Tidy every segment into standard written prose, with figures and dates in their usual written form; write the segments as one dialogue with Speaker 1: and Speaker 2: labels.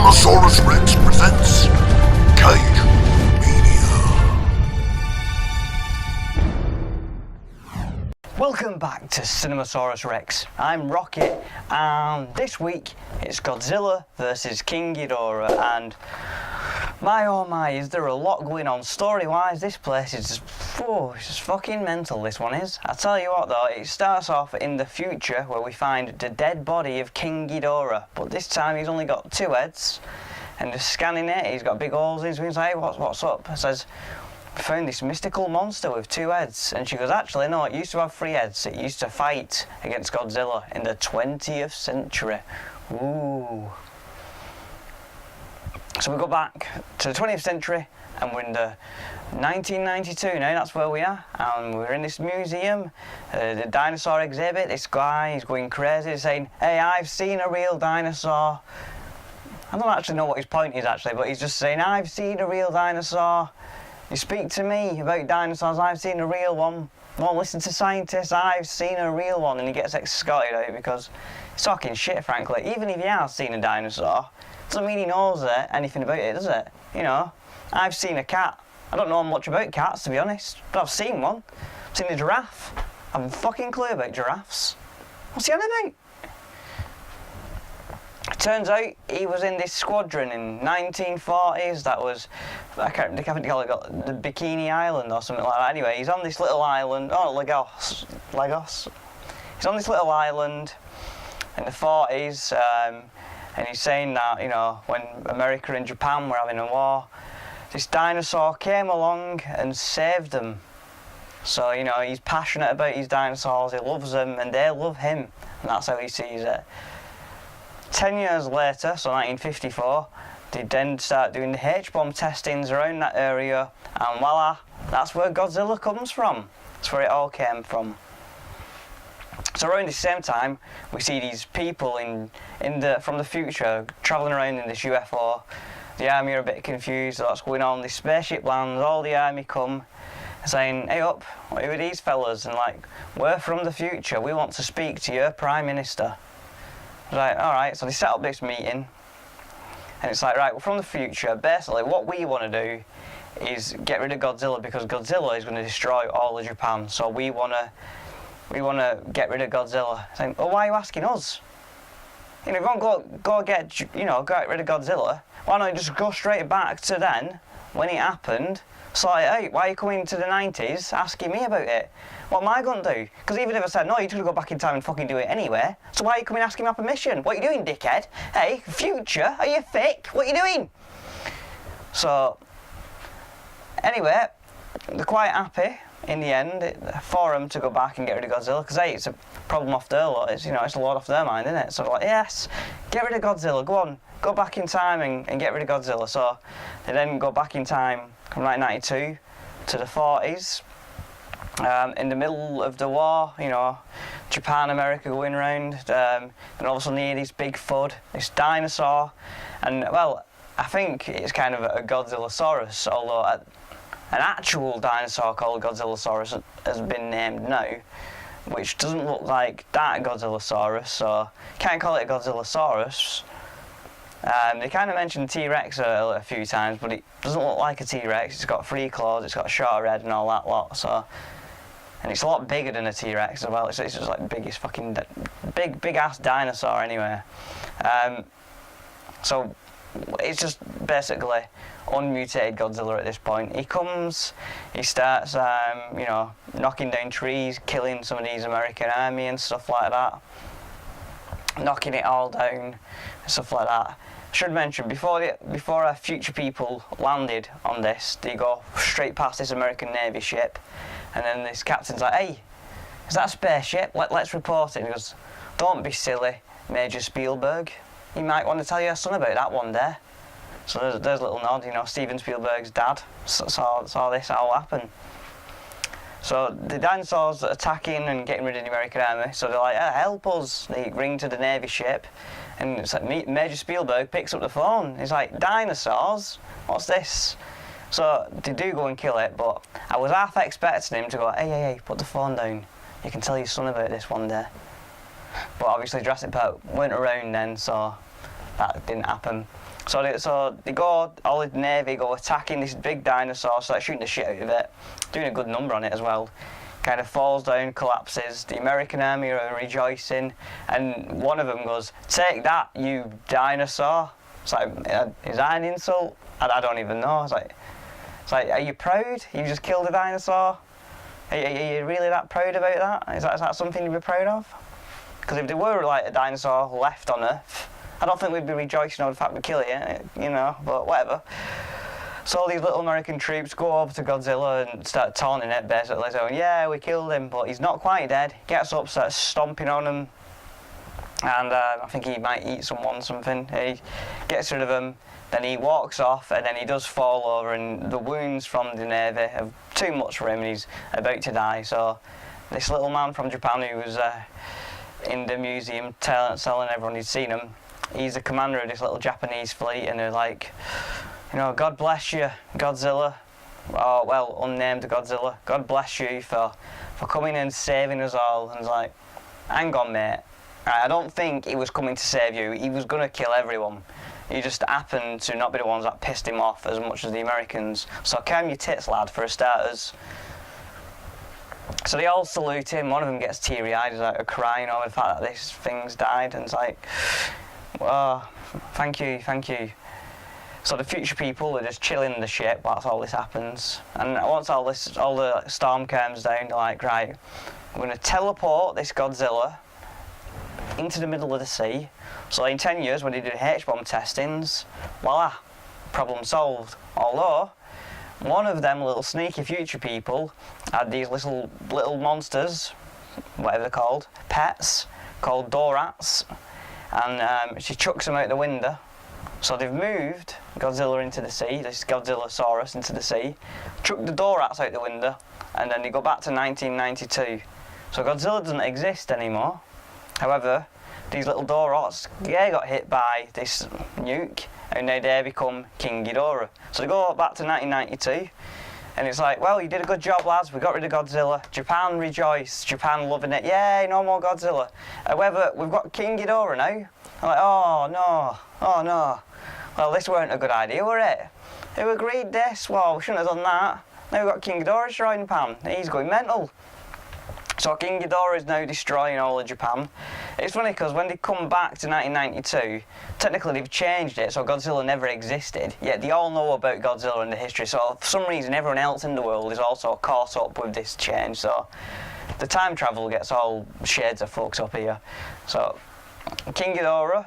Speaker 1: Cinemasaurus Rex presents Kaijumania.
Speaker 2: Welcome back to Cinemasaurus Rex. I'm Rocket, and this week it's Godzilla versus King Ghidorah, and my oh my, is there a lot going on story-wise. This place is it's just fucking mental, this one is. I tell you what though, it starts off in the future where we find the dead body of King Ghidorah, but this time he's only got two heads, and just scanning it, he's got big holes in his wings. Hey, what's up? It says, we found this mystical monster with two heads, and she goes, actually no, it used to have three heads. It used to fight against Godzilla in the 20th century. Ooh. So we go back to the 20th century, and we're in the 1992 now, that's where we are, and we're in this museum, the dinosaur exhibit. This guy is going crazy saying, hey, I've seen a real dinosaur. I don't actually know what his point is actually, but he's just saying, I've seen a real dinosaur. You speak to me about dinosaurs, I've seen a real one. Don't listen to scientists, I've seen a real one. And he gets escorted out because he's talking shit, frankly. Even if he has seen a dinosaur, doesn't mean he knows anything about it, does it? You know, I've seen a cat. I don't know much about cats, to be honest, but I've seen one. I've seen a giraffe. I haven't a fucking clue about giraffes. What's he on about? It turns out he was in this squadron in 1940s. That was, I can't think it got the Bikini Island or something like that. Anyway, he's on this little island. Oh, Lagos. He's on this little island in the 40s. And he's saying that, you know, when America and Japan were having a war, this dinosaur came along and saved them. So, you know, he's passionate about his dinosaurs, he loves them, and they love him. And that's how he sees it. 10 years later, so 1954, they then start doing the H-bomb testings around that area, and voila, that's where Godzilla comes from. That's where it all came from. So around the same time, we see these people from the future travelling around in this UFO. The army are a bit confused, what's going on. This spaceship lands, all the army come, saying, hey up, who are these fellas? And like, we're from the future, we want to speak to your Prime Minister. Right, alright, so they set up this meeting, and it's like, right, we're from the future, basically what we want to do is get rid of Godzilla, because Godzilla is going to destroy all of Japan, so we want to get rid of Godzilla. Saying, well, why are you asking us? You know, if you want to get rid of Godzilla, why don't you just go straight back to then, when it happened, sort it out? Why are you coming to the 90s asking me about it? What am I going to do? Because even if I said, no, you're going to go back in time and fucking do it anyway, so why are you coming asking my permission? What are you doing, dickhead? Hey, future, are you thick? What are you doing? So, anyway, they're quite happy in the end for them to go back and get rid of Godzilla, because hey, it's a problem off their lot. It's, you know, it's a lot off their mind, isn't it? So they're like, yes, get rid of Godzilla, go on, go back in time and get rid of Godzilla. So they then go back in time from 1992 to the 40s. In the middle of the war, you know, Japan, America going around, and all of a sudden you hear this big thud, this dinosaur, and well, I think it's kind of a Godzillasaurus, although an actual dinosaur called Godzillasaurus has been named now, which doesn't look like that Godzillasaurus, so can't call it a Godzillasaurus. They kind of mentioned T-Rex a few times, but it doesn't look like a T-Rex. It's got three claws, it's got a shorter head and all that lot, so... And it's a lot bigger than a T-Rex as well. It's just like the biggest fucking... big ass dinosaur anyway. So it's just basically unmutated Godzilla at this point. He comes, he starts, you know, knocking down trees, killing some of these American army and stuff like that. Knocking it all down and stuff like that. I should mention, before our future people landed on this, they go straight past this American Navy ship, and then this captain's like, hey, is that a spaceship? Let's report it. And he goes, don't be silly, Major Spielberg. You might want to tell your son about that one day. So there's a little nod, you know, Steven Spielberg's dad saw this all happen. So the dinosaurs are attacking and getting rid of the American army, so they're like, help us. They ring to the Navy ship, and it's like Major Spielberg picks up the phone. He's like, dinosaurs? What's this? So they do go and kill it, but I was half expecting him to go, hey, put the phone down. You can tell your son about this one day. But obviously Jurassic Park weren't around then, so that didn't happen. So they go, all the Navy go attacking this big dinosaur, so they're shooting the shit out of it, doing a good number on it as well. Kind of falls down, collapses. The American army are rejoicing, and one of them goes, "Take that, you dinosaur." It's like, is that an insult? I don't even know. It's like, are you proud? You just killed a dinosaur? Are you really that proud about that? Is that something you'd be proud of? Because if there were like a dinosaur left on Earth, I don't think we'd be rejoicing over the fact we kill it, you know, but whatever. So all these little American troops go over to Godzilla and start taunting it, basically, saying, yeah, we killed him, but he's not quite dead. He gets up, starts stomping on him, and I think he might eat someone, something. He gets rid of him, then he walks off, and then he does fall over, and the wounds from the Navy are too much for him, and he's about to die. So this little man from Japan who was in the museum telling everyone he'd seen him, he's the commander of this little Japanese fleet, and they're like, you know, God bless you, Godzilla. Oh, well, unnamed Godzilla. God bless you for coming and saving us all. And it's like, hang on, mate. I don't think he was coming to save you. He was going to kill everyone. He just happened to not be the ones that pissed him off as much as the Americans. So calm your tits, lad, for starters. So they all salute him. One of them gets teary-eyed. He's like crying over the fact that this thing's died. And it's like, oh, thank you, thank you. So the future people are just chilling in the ship whilst all this happens. And once all the storm calms down, they're like, right, we're going to teleport this Godzilla into the middle of the sea. So in 10 years, when they do H-bomb testings, voila, problem solved. Although, one of them little sneaky future people had these little monsters, whatever they're called, pets, called Dorats, and she chucks them out the window. So they've moved Godzilla into the sea, this Godzillasaurus into the sea, chucked the Dorats out the window, and then they go back to 1992. So Godzilla doesn't exist anymore. However, these little Dorats, they got hit by this nuke, and now they become King Ghidorah. So they go back to 1992, and it's like, well, you did a good job, lads, we got rid of Godzilla. Japan rejoice, Japan loving it, yay, no more Godzilla. However, we've got King Ghidorah now. I'm like, oh no. Well, this weren't a good idea, were it? Who agreed this? Well, we shouldn't have done that. Now we've got King Ghidorah destroying Japan. He's going mental. So King Ghidorah is now destroying all of Japan. It's funny because when they come back to 1992, technically they've changed it, so Godzilla never existed. Yet they all know about Godzilla and the history, so for some reason everyone else in the world is also caught up with this change. So the time travel gets all shades of fucks up here. So King Ghidorah,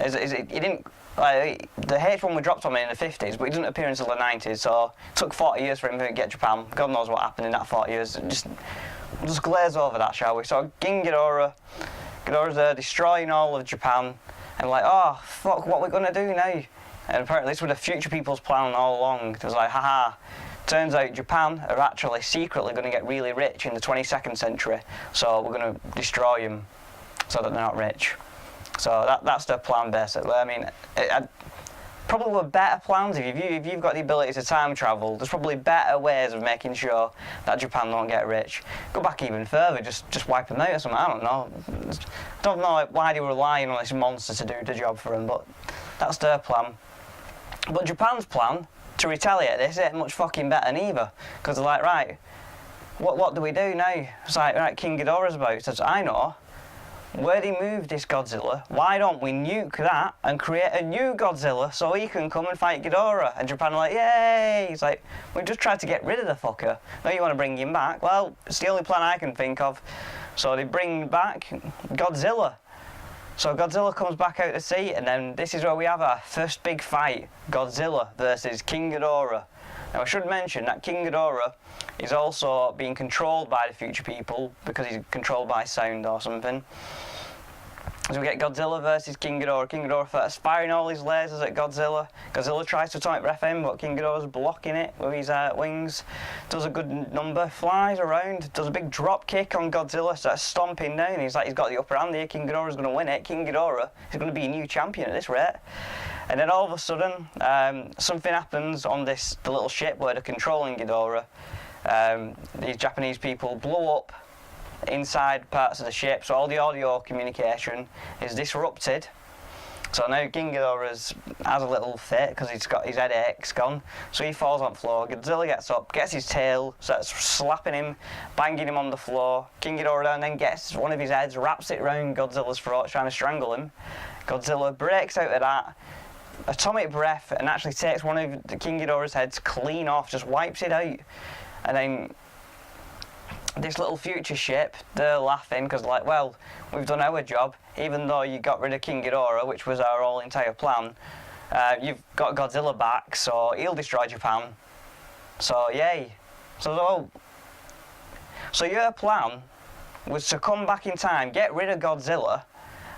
Speaker 2: he didn't... Like, the H1 was dropped on me in the 50s, but he didn't appear until the 90s, so it took 40 years for him to get Japan. God knows what happened in that 40 years. Just glaze over that, shall we? So King Ghidorah's there destroying all of Japan, and like, oh, fuck, what are we going to do now? And apparently this was the future people's plan all along. It was like, haha, turns out Japan are actually secretly going to get really rich in the 22nd century, so we're going to destroy them so that they're not rich. So that's their plan, basically. I mean, probably with better plans, if you've got the ability to time travel, there's probably better ways of making sure that Japan don't get rich. Go back even further, just wipe them out or something, I don't know. Don't know why they were relying on this monster to do the job for them, but that's their plan. But Japan's plan to retaliate this ain't much fucking better neither, because they're like, right, what do we do now? It's like, right, King Ghidorah's about. Says, I know. Where they moved this Godzilla, why don't we nuke that and create a new Godzilla so he can come and fight Ghidorah? And Japan are like, yay! He's like, we just tried to get rid of the fucker. Now you want to bring him back? Well, it's the only plan I can think of. So they bring back Godzilla. So Godzilla comes back out to sea, and then this is where we have our first big fight. Godzilla versus King Ghidorah. Now I should mention that King Ghidorah is also being controlled by the future people because he's controlled by sound or something. So we get Godzilla versus King Ghidorah. King Ghidorah first firing all his lasers at Godzilla. Godzilla tries to atomic breath him, but King Ghidorah's blocking it with his wings. Does a good number, flies around, does a big drop kick on Godzilla, starts stomping down. He's like, he's got the upper hand here. King Ghidorah's going to win it. King Ghidorah is going to be a new champion at this rate. And then all of a sudden, something happens on the little ship where they're controlling Ghidorah. These Japanese people blow up inside parts of the ship, so all the audio communication is disrupted. So now King Ghidorah has a little fit because he's got his headache's gone. So he falls on the floor. Godzilla gets up, gets his tail, starts slapping him, banging him on the floor. King Ghidorah then gets one of his heads, wraps it around Godzilla's throat, trying to strangle him. Godzilla breaks out of that, atomic breath, and actually takes one of the King Ghidorah's heads clean off, just wipes it out. And then this little future ship, they're laughing because, like, well, we've done our job. Even though you got rid of King Ghidorah, which was our whole entire plan, you've got Godzilla back, so he'll destroy Japan. So yay. So your plan was to come back in time, get rid of Godzilla,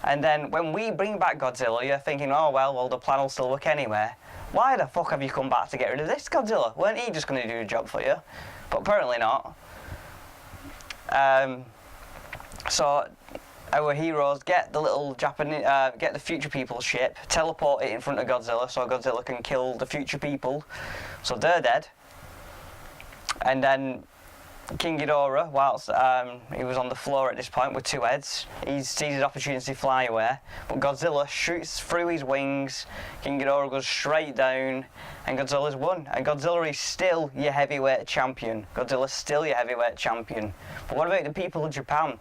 Speaker 2: and then when we bring back Godzilla, you're thinking, oh well, the plan will still work anyway. Why the fuck have you come back to get rid of this Godzilla? Weren't he just going to do the job for you? But apparently not. So our heroes get the little Japanese, get the future people's ship, teleport it in front of Godzilla so Godzilla can kill the future people. So they're dead. And then King Ghidorah, whilst he was on the floor at this point with two heads, he sees his opportunity to fly away, but Godzilla shoots through his wings. King Ghidorah goes straight down, and Godzilla's won. And Godzilla is still your heavyweight champion. Godzilla's still your heavyweight champion. But what about the people of Japan?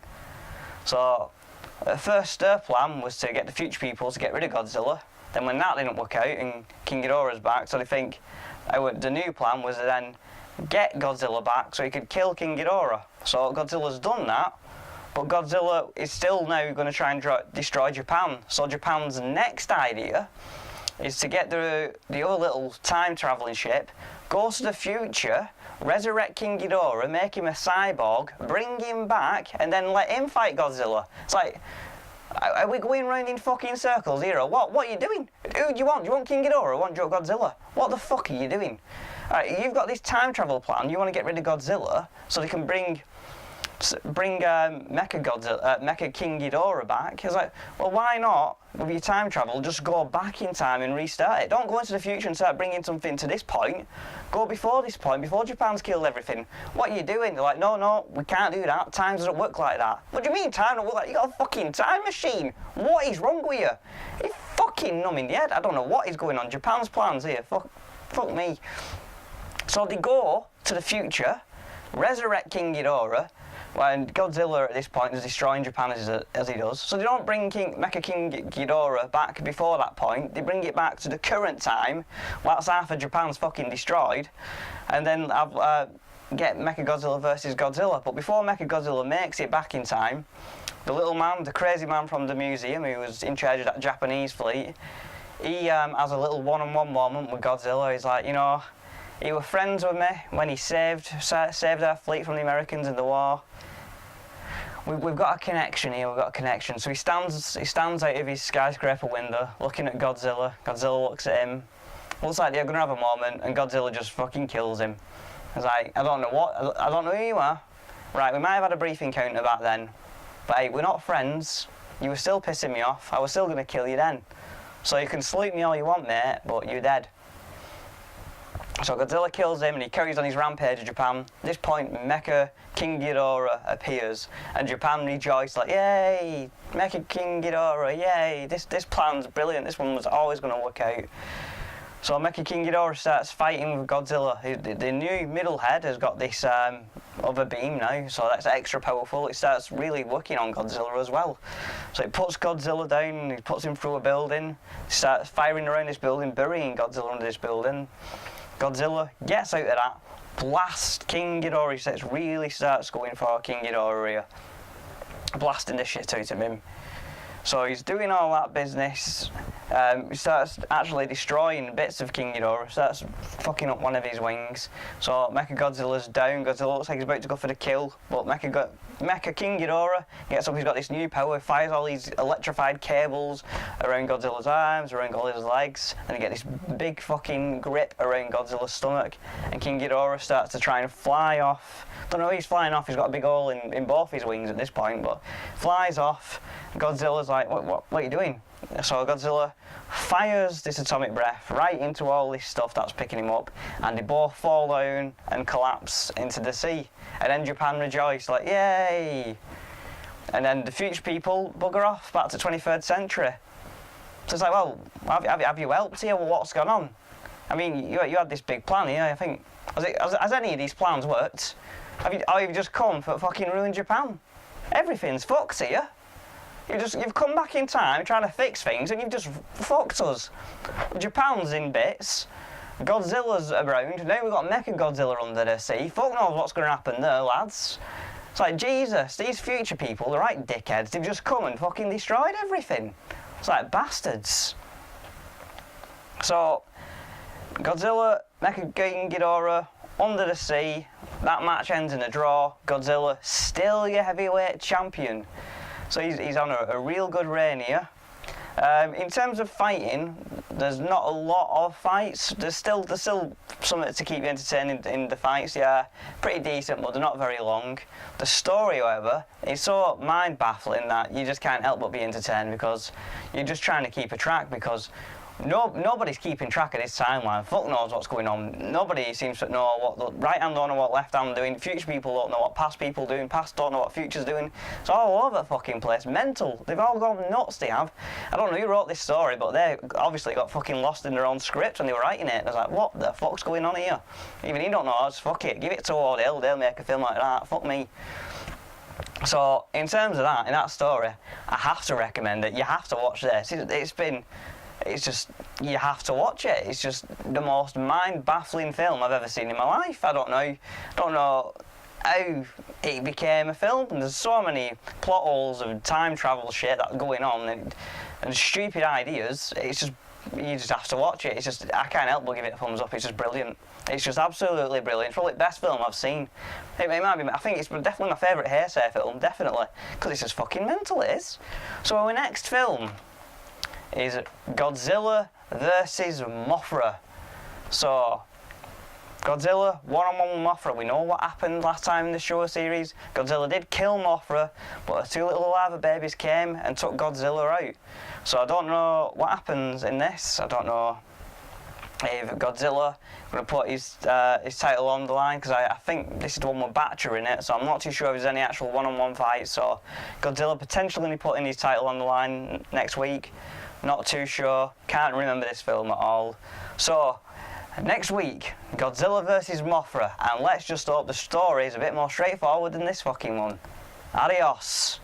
Speaker 2: So, at first their plan was to get the future people to get rid of Godzilla. Then when that didn't work out, and King Ghidorah's back, so they think the new plan was to then get Godzilla back so he could kill King Ghidorah. So Godzilla's done that, but Godzilla is still now going to try and destroy Japan. So Japan's next idea is to get the other little time-travelling ship, go to the future, resurrect King Ghidorah, make him a cyborg, bring him back, and then let him fight Godzilla. It's like, are we going round in fucking circles here? What are you doing? Who do you want? Do you want King Ghidorah or want Godzilla? What the fuck are you doing? You've got this time travel plan. You want to get rid of Godzilla so they can bring Mecha King Ghidorah back. It's like, well, why not, with your time travel, just go back in time and restart it? Don't go into the future and start bringing something to this point. Go before this point, before Japan's killed everything. What are you doing? They're like, no, we can't do that. Time doesn't work like that. What do you mean time doesn't work like that? You got a fucking time machine. What is wrong with you? You're fucking numb in the head. I don't know what is going on. Japan's plans here. Fuck me. So they go to the future, resurrect King Ghidorah, when Godzilla at this point is destroying Japan as he does. So they don't bring Mecha King Ghidorah back before that point. They bring it back to the current time, whilst half of Japan's fucking destroyed, and then get Mecha Godzilla versus Godzilla. But before Mecha Godzilla makes it back in time, the little man, the crazy man from the museum who was in charge of that Japanese fleet, he has a little one-on-one moment with Godzilla. He's like, you were friends with me when he saved our fleet from the Americans in the war. We've got a connection here, So he stands out of his skyscraper window, looking at Godzilla. Godzilla looks at him. Looks like they're going to have a moment, and Godzilla just fucking kills him. He's like, I don't know who you are. Right, we might have had a brief encounter back then, but hey, we're not friends. You were still pissing me off. I was still going to kill you then. So you can salute me all you want, mate, but you're dead. So Godzilla kills him and he carries on his rampage to Japan. At this point, Mecha King Ghidorah appears and Japan rejoices like, yay, Mecha King Ghidorah, yay, this plan's brilliant, this one was always going to work out. So Mecha King Ghidorah starts fighting with Godzilla. The new middle head has got this other beam now, so that's extra powerful. It starts really working on Godzilla as well. So it puts Godzilla down, it puts him through a building, starts firing around this building, burying Godzilla under this building. Godzilla gets out of that, blasts King Ghidorah. He really starts going for King Ghidorah here, blasting the shit out of him. So he's doing all that business. He starts actually destroying bits of King Ghidorah, starts fucking up one of his wings. So Mecha Godzilla's down. Godzilla looks like he's about to go for the kill, but Mecha King Ghidorah gets up. He's got this new power, fires all these electrified cables around Godzilla's arms, around Godzilla's legs, and you get this big fucking grip around Godzilla's stomach. And King Ghidorah starts to try and fly off. Don't know where he's flying off. He's got a big hole in both his wings at this point, but flies off. Godzilla's like, what are you doing? So Godzilla fires this atomic breath right into all this stuff that's picking him up, and they both fall down and collapse into the sea. And then Japan rejoice like, yay! And then the future people bugger off back to 23rd century. So it's like, well, have you helped here? Well, what's gone on? I mean, you had this big plan here. I think has any of these plans worked? Have you just come for fucking ruin Japan? Everything's fucked here. You've come back in time trying to fix things, and you've just fucked us. Japan's in bits. Godzilla's around. Now we've got Mecha Godzilla under the sea. Fuck knows what's going to happen there, lads. It's like, Jesus, these future people, the right dickheads, they've just come and fucking destroyed everything. It's like bastards. So, Godzilla, Mecha Ghidorah, under the sea. That match ends in a draw. Godzilla, still your heavyweight champion. So he's on a real good reign here. In terms of fighting, there's not a lot of fights. There's still something to keep you entertained in the fights. Yeah, pretty decent, but they're not very long. The story, however, is so mind-baffling that you just can't help but be entertained because you're just trying to keep a track because nobody's keeping track of this timeline. Fuck knows what's going on. Nobody seems to know what the right hand don't know what left hand doing. Future people don't know what past people doing. Past don't know what future's doing. It's all over the fucking place. Mental. They've all gone nuts. They have. I don't know who wrote this story, but they obviously got fucking lost in their own script when they were writing it. I was like, what the fuck's going on here? Even he don't know. Just fuck it. Give it to Ward Hill. They'll make a film like that. Fuck me. So in terms of that, in that story, I have to recommend it. You have to watch this. It's just, you have to watch it. It's just the most mind-baffling film I've ever seen in my life. I don't know how it became a film. And there's so many plot holes of time travel shit that's going on and stupid ideas. It's just, you just have to watch it. It's just, I can't help but give it a thumbs up. It's just brilliant. It's just absolutely brilliant. It's probably the best film I've seen. It might be, I think it's definitely my favourite Heisei film, definitely. Because it's just fucking mental, it is. So our next film is Godzilla versus Mothra. So, Godzilla, one-on-one with Mothra. We know what happened last time in the Showa series. Godzilla did kill Mothra, but the two little lava babies came and took Godzilla out. So I don't know what happens in this. I don't know if Godzilla going to put his title on the line, because I think this is the one with Batcher in it, so I'm not too sure if there's any actual one-on-one fight. So Godzilla potentially going to be putting his title on the line next week. Not too sure. Can't remember this film at all. So, next week, Godzilla vs. Mothra. And let's just hope the story is a bit more straightforward than this fucking one. Adios.